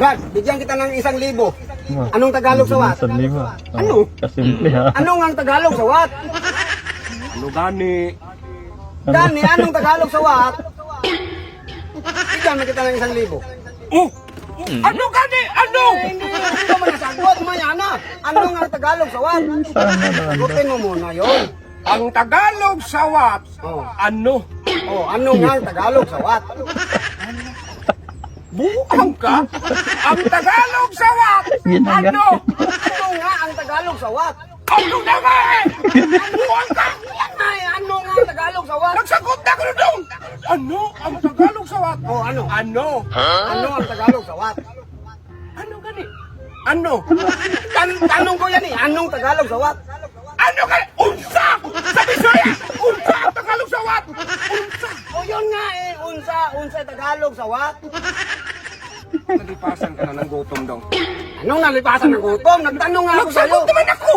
Brad, bigyan kita ng 1,000. Anong Tagalog sa wat? 1,000. Ano? Kasimple ha. Anong ang Tagalog sa wat? Ano gani? Gani, anong Tagalog sa wat? Bigyan mo kita ng 1,000. Oh! Ano gani? Ano? Hindi mo nasagot, mayana. Anong ang Tagalog sa wat? Sana naman. Sagutin mo muna yun. Ang Tagalog sa wat, Oh. ano? Oh, anong ang Tagalog sa wat? Buang ka? Ang Tagalog sa wat, Ginagat. ano? Ano nga ang Tagalog sa wat? Ano na nga eh? Buang ka? Ay, ano nga ang Tagalog sa wat? Nagsagot na ko dong! Ano ang Tagalog sa wat? Oh, ano? Ano? Ano ang Tagalog sa wat? Ano gani? Ano? Tanong ko yan eh, anong Tagalog sa wat? Ano gani? Unsa! Sa Bisaya! Unsa ang Tagalog sa wat? Unsa! O yun nga eh, unsa Tagalog sa wat? Nalipasan ka na ng gutom dong. Anong nalipasan ng gutom? Nagtanong nga ako sa'yo. Nagsagot naman ako!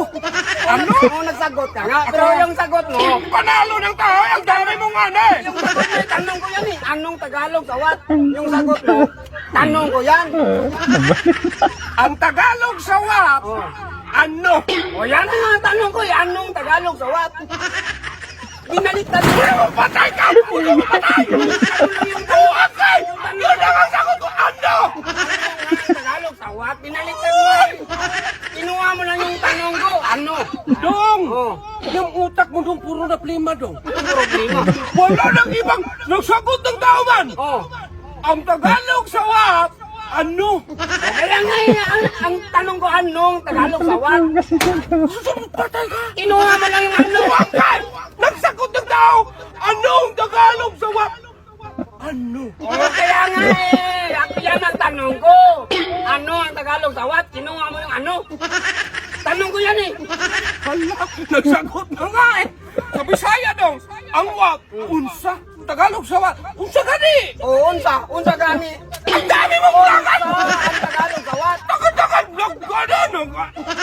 Ano? Oo, nagsagot ka nga, pero yung sagot mo, Panalo ng tao! Ang dami mong ano eh! yung sagot mo, tanong ko yan eh, anong Tagalog sa wat? Yung sagot mo, tanong ko yan. Ang Tagalog sa wat, Oh. ano? O yan nga ang tanong ko eh, anong Tagalog sa wat? Binaliktad mo. Patay ka! Puno mo patay! Buwag ka! Yun ang ang sagot ko! Ano? Tagalog sa wat? Binaliktad mo eh. Kinuha mo lang yung tanong ko, ano? Dong! Oh, Yung utak mo dong puro na plima dong. ano problema? Wala nang ibang nagsagot ng tao man! Oh, Ang Tagalog sa wat, ano? kaya nga eh, ang tanong ko, anong Tagalog sa wat? Susunod patay ka! Kinuha mo lang yung ano. Buwag ka! Nagsagot ng tao! Anong Tagalog sa wat? Ano? O kaya nga eh, yan ang tanong ko. Ano ang Tagalog sa wat? Kinuha mo yung ano? Tanong ko yan eh. Hala, nagsagot na nga eh. Sa Bisaya dong, ang wat, unsa, Tagalog sa wat, unsa gani? O unsa gani? Ang dami mong lakas! Ang Tagalog sa wat? Takot-takot, nagkano?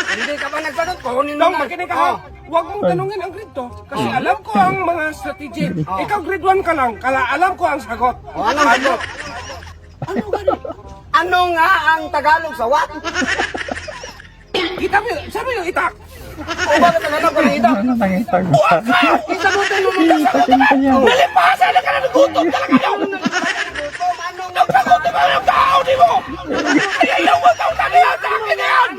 Hindi ka ba nagsagot? Kunin mo Dong, na. makinig ka ha. Oh. Huwag mong tanungin ang grade to. Kasi alam ko ang mga strategy. Ikaw grade 1 ka lang, kala alam ko ang sagot. O anong sagot? Ano gani? Ano nga ang Tagalog sa wat? Kita mo, sabi yung itak. O bakit Tagalog ko na ito? Ano nakita ko Buwag ka! Isagutin mo muna. Itatin ka niya. Nalipasan na ka na nagutom talaga daw! Anong Nagsagot na ba ng tao, di mo? Kaya yung wag daw kanila sa akin na yan!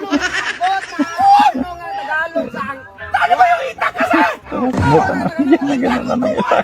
Ano nga Tagalog sa ang... Ano ba yung itak kasi? Buta na. Yan na gano'n na nangyari.